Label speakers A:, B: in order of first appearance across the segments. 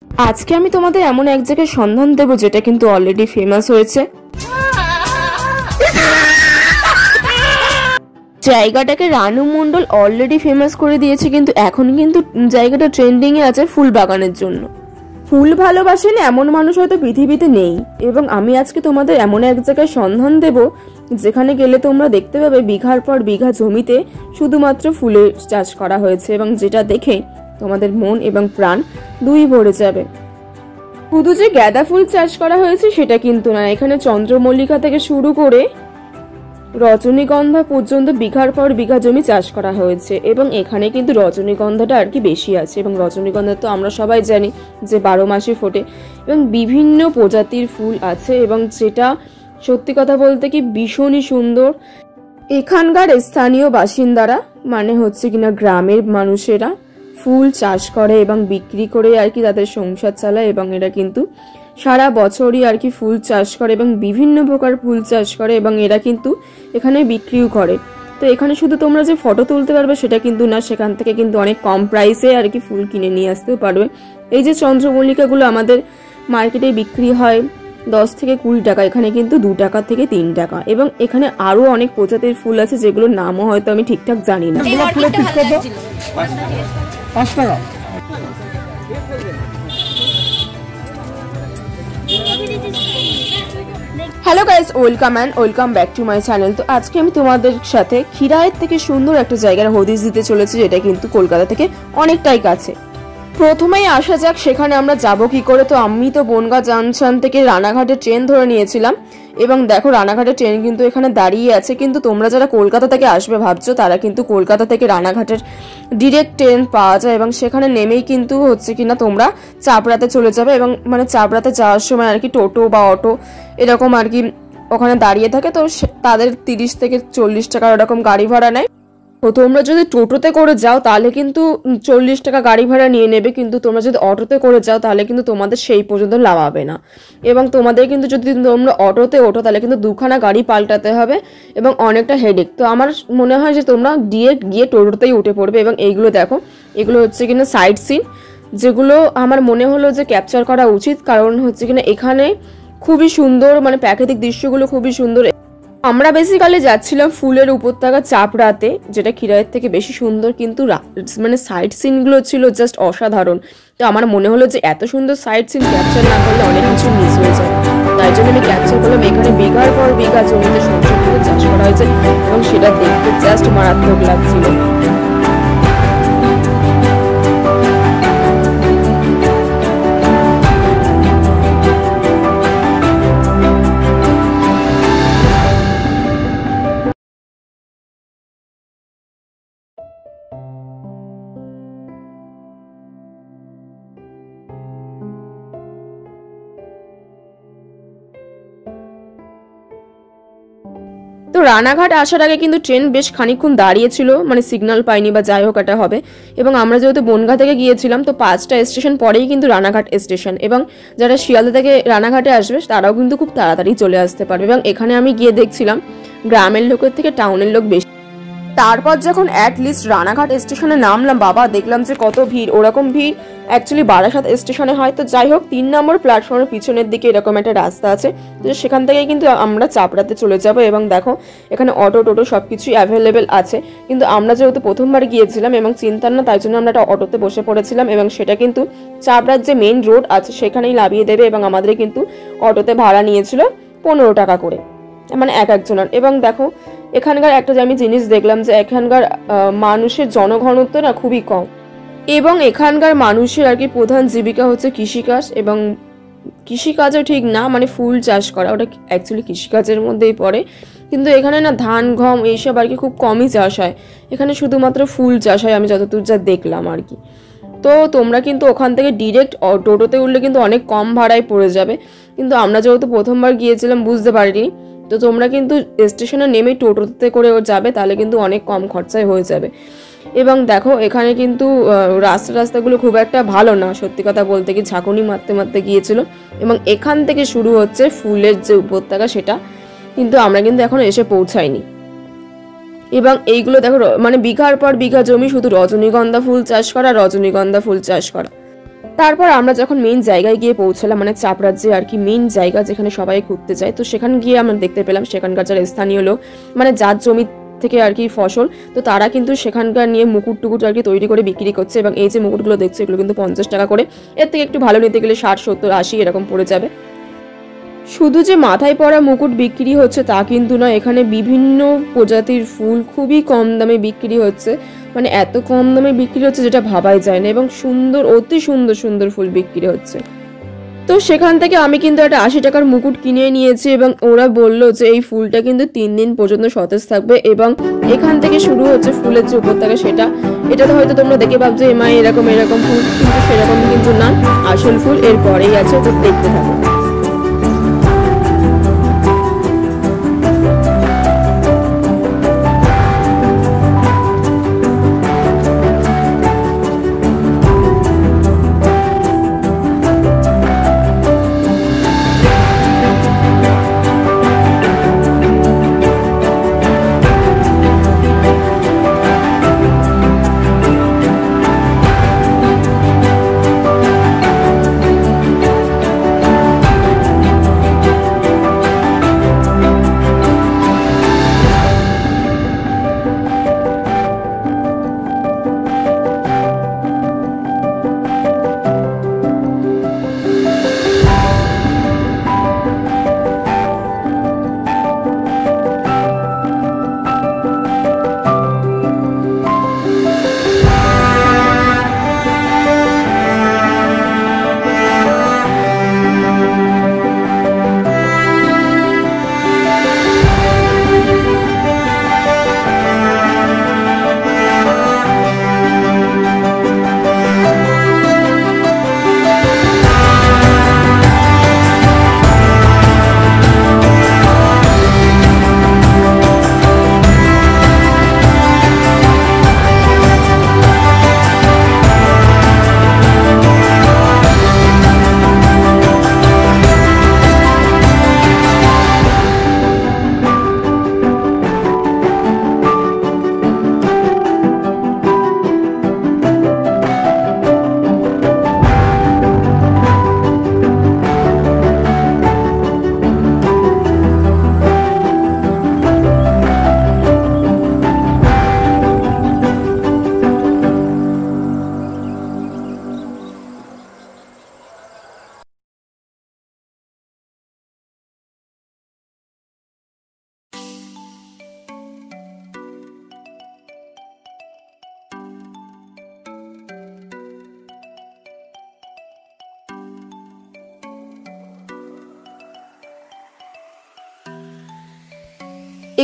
A: আজকে আমি তোমাদের এমন এক জায়গায় সন্ধান দেব যেটা কিন্তু অলরেডি ফেমাস হয়েছে। জায়গাটাকে রানু মণ্ডল অলরেডি ফেমাস করে দিয়েছে, কিন্তু এখন কিন্তু জায়গাটা ট্রেন্ডিং এ আছে ফুল বাগানের জন্য। ফুল ভালোবাসেন এমন মানুষ হয়তো পৃথিবীতে নেই, এবং আমি আজকে তোমাদের এমন এক জায়গায় সন্ধান দেব যেখানে গেলে তোমরা দেখতে পাবে বিঘার পর বিঘা জমিতে শুধুমাত্র ফুলের চাষ করা হয়েছে, এবং যেটা দেখে তোমাদের মন এবং প্রাণ দুই ভরে যাবে। শুধু যে গাঁদা ফুল চাষ করা হয়েছে সেটা কিন্তু না, এখানে চন্দ্রমল্লিকা থেকে শুরু করে রজনীগন্ধা পর্যন্ত বিঘার পর বিঘা জমি চাষ করা হয়েছে, এবং এখানে কিন্তু রজনীগন্ধাটা আর কি বেশি আছে, এবং রজনীগন্ধা তো আমরা সবাই জানি যে 12 মাসে ফোটে, এবং বিভিন্ন প্রজাতির ফুল আছে, এবং যেটা সত্যি কথা বলতে কি ভীষণই সুন্দর। এখানকার স্থানীয় বাসিন্দারা মানে হচ্ছে কিনা গ্রামের মানুষেরা ফুল চাষ করে এবং বিক্রি করে আর কি তাদের সংসার চালায়, এবং এরা কিন্তু সারা বছরই আর কি ফুল চাষ করে এবং বিভিন্ন প্রকার ফুল চাষ করে, এবং এরা কিন্তু এখানে বিক্রিও করে। তো এখানে শুধু তোমরা যে ফটো তুলতে পারবে সেটা কিন্তু না, সেখান থেকে কিন্তু অনেক কম প্রাইসে আর কি ফুল কিনে নিয়ে আসতেও পারবে। এই যে চন্দ্রমল্লিকাগুলো আমাদের মার্কেটে বিক্রি হয় 10 থেকে 20 টাকা, এখানে কিন্তু 2 টাকা থেকে 3 টাকা, এবং এখানে আরো অনেক প্রজাতির ফুল আছে যেগুলোর নামও হয়তো আমি ঠিকঠাক জানি না। Hello guys, welcome back to my channel. তো আজকে আমি তোমাদের সাথে খিরায়ের থেকে সুন্দর একটা জায়গার হদিস দিতে চলেছি, যেটা কিন্তু কলকাতা থেকে অনেকটাই কাছে। প্রথমেই আসা যাক সেখানে আমরা যাব কি করে। তো আমি তো বনগাঁ জাংশন থেকে রানাঘাটে ট্রেন ধরে নিয়েছিলাম, এবং দেখো রানাঘাটের ট্রেন কিন্তু এখানে দাঁড়িয়ে আছে, কিন্তু তোমরা যারা কলকাতা থেকে আসবে ভাবছো তারা কিন্তু কলকাতা থেকে রানাঘাটের ডিরেক্ট ট্রেন পাওয়া যায়, এবং সেখানে নেমেই কিন্তু হচ্ছে কিনা তোমরা চাপড়াতে চলে যাবে, এবং মানে চাপড়াতে যাওয়ার সময় আর কি টোটো বা অটো এরকম আর কি ওখানে দাঁড়িয়ে থাকে, তো তাদের 30 থেকে 40 টাকা এরকম গাড়ি ভাড়া নেয়। তো তোমরা যদি টোটোতে করে যাও তাহলে কিন্তু 40 টাকা গাড়ি ভাড়া নিয়ে নেবে, কিন্তু তোমরা যদি অটোতে করে যাও তাহলে কিন্তু তোমাদের সেই পর্যন্ত লাভ হবে না, এবং তোমাদের কিন্তু যদি তোমরা অটোতে ওঠো তাহলে কিন্তু 2খানা গাড়ি পাল্টাতে হবে এবং অনেকটা হেডেক। তো আমার মনে হয় যে তোমরা গিয়ে টোটোতেই উঠে পড়বে। এবং এইগুলো দেখো, এগুলো হচ্ছে কিনা সাইট সিন, যেগুলো আমার মনে হলো যে ক্যাপচার করা উচিত, কারণ হচ্ছে কিনা এখানে খুবই সুন্দর মানে প্রাকৃতিক দৃশ্যগুলো খুবই সুন্দর। আমরা বেসিক্যালি যাচ্ছিলাম ফুলের উপত্যকা চাপড়াতে, যেটা খিরায়ের থেকে বেশি সুন্দর, কিন্তু মানে সাইট সিনগুলো ছিল জাস্ট অসাধারণ। তো আমার মনে হলো যে এত সুন্দর সাইট সিন ক্যাপচার না করলে অনেক কিছু মিস হয়ে যায়, তাই জন্য আমি ক্যাপচার করলাম। এখানে বিঘার পর বিঘা জমিতে সবজি ফুলের চাষ করা হয়েছে, এবং সেটা দেখতে জাস্ট মারাত্মক লাগছিল। তো রানাঘাট আসার আগে কিন্তু ট্রেন বেশ খানিকক্ষণ দাঁড়িয়েছিল, মানে সিগন্যাল পাইনি বা যাই হোক এটা হবে। এবং আমরা যেহেতু বনগাঁ থেকে গিয়েছিলাম তো 5টা স্টেশন পরেই কিন্তু রানাঘাট স্টেশন, এবং যারা শিয়ালদা থেকে রানাঘাটে আসবে তারাও কিন্তু খুব তাড়াতাড়ি চলে আসতে পারবে। এবং এখানে আমি গিয়ে দেখছিলাম গ্রামের লোকের থেকে টাউনের লোক বেশি। তারপর যখন অ্যাটলিস্ট রানাঘাট স্টেশনে নামলাম, বাবা দেখলাম যে কত ভিড়। ওরকম ভিড় অ্যাকচুয়ালি বারাসাত স্টেশনে হয়। তো যাই হোক, 3 নম্বর প্ল্যাটফর্মের পিছনের দিকে এরকম একটা রাস্তা আছে, তো সেখান থেকে কিন্তু আমরা চাপড়াতে চলে যাব। এবং দেখো এখানে অটো টোটো সবকিছুই অ্যাভেলেবেল আছে, কিন্তু আমরা যেহেতু প্রথমবার গিয়েছিলাম এবং চিন্তার না, তাই জন্য আমরা একটা অটোতে বসে পড়েছিলাম, এবং সেটা কিন্তু চাপড়ার যে মেইন রোড আছে সেখানেই নামিয়ে দেবে, এবং আমাদের কিন্তু অটোতে ভাড়া নিয়েছিল 15 টাকা করে, মানে একজনের। এবং দেখো এখানকার একটা যে আমি জিনিস দেখলাম যে এখানকার মানুষের জনঘনত্ব না খুবই কম, এবং এখানকার মানুষের আর কি প্রধান জীবিকা হচ্ছে কৃষিকাজ, এবং কৃষিকাজও ঠিক না, মানে ফুল চাষ করা, ওটা অ্যাকচুয়ালি কৃষিকাজের মধ্যেই পড়ে, কিন্তু এখানে না ধান গম এইসব আর কি খুব কমই চাষ হয়, এখানে শুধুমাত্র ফুল চাষ হয় আমি যতদূর যা দেখলাম আর কি। তো তোমরা কিন্তু ওখান থেকে ডিরেক্ট টোটোতে উঠলে কিন্তু অনেক কম ভাড়ায় পড়ে যাবে, কিন্তু আমরা যেহেতু প্রথমবার গিয়েছিলাম বুঝতে পারিনি। তো তোমরা কিন্তু স্টেশনে নেমে টোটোতে করে যাবে, তাহলে কিন্তু অনেক কম খরচায় হয়ে যাবে। এবং দেখো এখানে কিন্তু রাস্তাগুলো খুব একটা ভালো না, সত্যি কথা বলতে কি ঝাঁকুনি মারতে মারতে গিয়েছিল, এবং এখান থেকে শুরু হচ্ছে ফুলের যে উপত্যকা, সেটা কিন্তু আমরা কিন্তু এখন এসে পৌঁছাইনি। এবং এইগুলো দেখো মানে বিঘার পর বিঘা জমি শুধু রজনীগন্ধা ফুল চাষ করা। তারপর আমরা যখন মেইন জায়গায় গিয়ে পৌঁছলাম, মানে চাপরাজ্যে আর কি মেইন জায়গা যেখানে সবাই ঘুরতে যায়, তো সেখানে গিয়ে আমরা দেখতে পেলাম সেখানকার যারা স্থানীয় লোক, মানে যার জমি থেকে আর কি ফসল, তো তারা কিন্তু সেখানকার নিয়ে মুকুট টুকুট আর কি তৈরি করে বিক্রি করছে। এবং এই যে মুকুটগুলো দেখছে এগুলো কিন্তু 50 টাকা করে, এর থেকে একটু ভালো নিতে গেলে 60, 70, 80 এরকম পড়ে যাবে। শুধু যে মাথায় পড়া মুকুট বিক্রি হচ্ছে তা কিন্তু না, এখানে বিভিন্ন প্রজাতির ফুল খুবই কম দামে বিক্রি হচ্ছে, মানে এত কম দামে বিক্রি হচ্ছে যেটা ভাবাই যায় না, এবং সুন্দর, অতি সুন্দর সুন্দর ফুল বিক্রি হচ্ছে। তো সেখান থেকে আমি কিন্তু একটা 80 টাকার মুকুট কিনে নিয়েছি, এবং ওরা বললো যে এই ফুলটা কিন্তু 3 দিন পর্যন্ত সতেজ থাকবে, এবং এখান থেকে শুরু হচ্ছে ফুলের যে উপত্যকা সেটা। এটাতে হয়তো তোমরা দেখে ভাবছো এমআই এরকম এরকম ফুল, কিন্তু সেরকম কিন্তু না, আসল ফুল এর পরেই আছে, তো দেখতে থাকো।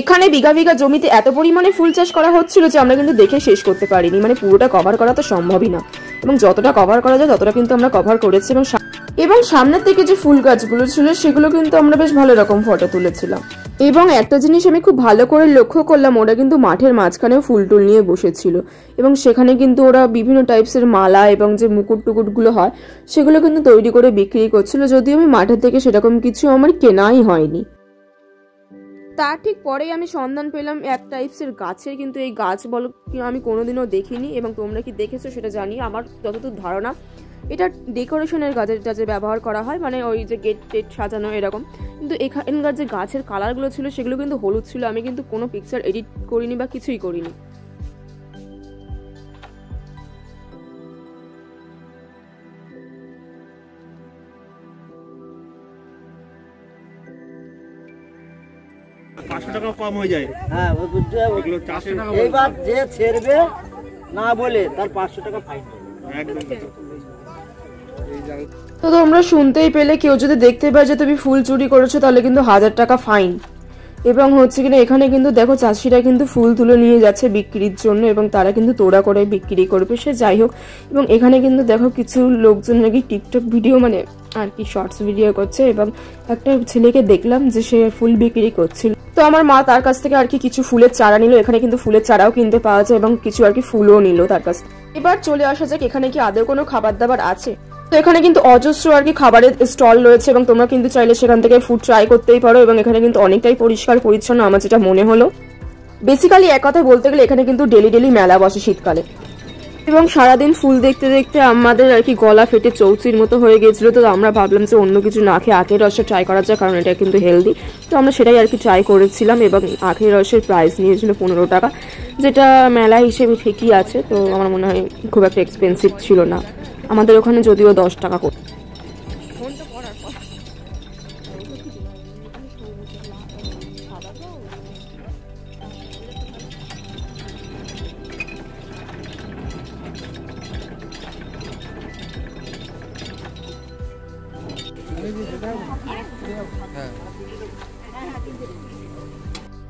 A: এখানে বিঘা বিঘা জমিতে এত পরিমাণে ফুল চাষ করা হচ্ছিল যে আমরা কিন্তু দেখে শেষ করতে পারিনি, মানে পুরোটা কভার করা তো সম্ভবই না, এবং যতটা কভার করা যায় ততটা কিন্তু আমরা কভার করেছি। এবং সামনের থেকে যে ফুল গাছগুলো ছিল সেগুলো কিন্তু আমরা বেশ ভালো রকম ফটো তুলেছিলাম। এবং একটা জিনিস আমি খুব ভালো করে লক্ষ্য করলাম, ওরা কিন্তু মাঠের মাঝখানেও ফুল টুল নিয়ে বসেছিল, এবং সেখানে কিন্তু ওরা বিভিন্ন টাইপসের মালা এবং যে মুকুট টুকুটগুলো হয় সেগুলো কিন্তু তৈরি করে বিক্রি করছিল, যদিও আমি মাঠের থেকে সেরকম কিছু আমার কেনাই হয়নি। তার ঠিক পরেই আমি সন্ধান পেলাম এক টাইপসের গাছের, কিন্তু এই গাছ বলো আমি কোনোদিনও দেখিনি, এবং তোমরা কি দেখেছো সেটা জানি। আমার যতদূর ধারণা এটা ডেকোরেশনের কাজে ব্যবহার করা হয়, মানে ওই যে গেট টেট সাজানো এরকম। কিন্তু এখানকার যে গাছের কালারগুলো ছিল সেগুলো কিন্তু হলুদ ছিল, আমি কিন্তু কোনো পিকচার এডিট করিনি বা কিছুই করিনি।
B: কম হয়ে যায়। হ্যাঁ, এইবার যে ছেড়বে না বলে তার 500 টাকা ফাইন।
A: তো তোমরা শুনতেই পেলে, কেউ যদি দেখতে পায় যে তুমি ফুল চুরি করেছো তাহলে কিন্তু 1000 টাকা ফাইন। এবং হচ্ছে কিনা এখানে কিন্তু দেখো চাষিরা কিন্তু ফুল তুলে নিয়ে যাচ্ছে বিক্রির জন্য, এবং তারা কিন্তু তোড়া করে বিক্রি করবে, সে যাই হোক। এবং এখানে কিন্তু দেখো কিছু লোকজন নাকি টিকটক ভিডিও মানে আর কি শর্টস ভিডিও করছে, এবং একটা ছেলেকে দেখলাম যে সে ফুল বিক্রি করছিল। তো আমার মা তার কাছ থেকে আর কি কিছু ফুলের চারা নিল, এখানে কিন্তু ফুলের চারাও কিনতে পাওয়া যায়, এবং কিছু আর কি ফুলও নিল তার কাছ থেকে। এবার চলে আসা যাক এখানে কি আদৌ কোনো খাবার দাবার আছে। তো এখানে কিন্তু অজস্র আর কি খাবারের স্টল রয়েছে, এবং তোমরা কিন্তু চাইলে সেখান থেকে ফুড ট্রাই করতেই পারো, এবং এখানে কিন্তু অনেকটাই পরিষ্কার পরিচ্ছন্ন আমার যেটা মনে হলো। বেসিক্যালি এক কথায় বলতে গেলে এখানে কিন্তু ডেলি ডেলি মেলা বসে শীতকালে। এবং সারাদিন ফুল দেখতে দেখতে আমাদের আর কি গলা ফেটে চৌচির মতো হয়ে গিয়েছিল। তো আমরা ভাবলাম যে অন্য কিছু না খেয়ে আখের রসটা ট্রাই করা যায়, কারণ এটা কিন্তু হেলদি। তো আমরা সেটাই আর কি ট্রাই করেছিলাম এবং আখের রসের প্রাইস নিয়েছিল 15 টাকা, যেটা মেলা হিসেবে ঠিকই আছে। তো আমার মনে হয় খুব একটা এক্সপেন্সিভ ছিল না, আমাদের ওখানে যদিও 10 টাকা করে।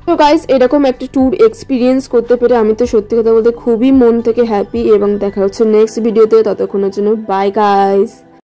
A: তো গাইস, এরকম একটা ট্যুর এক্সপিরিয়েন্স করতে পেরে আমি তো সত্যি কথা বলতে খুবই মন থেকে হ্যাপি। এবং দেখা হচ্ছে নেক্সট ভিডিওতে, ততক্ষণের জন্য বাই গাইস।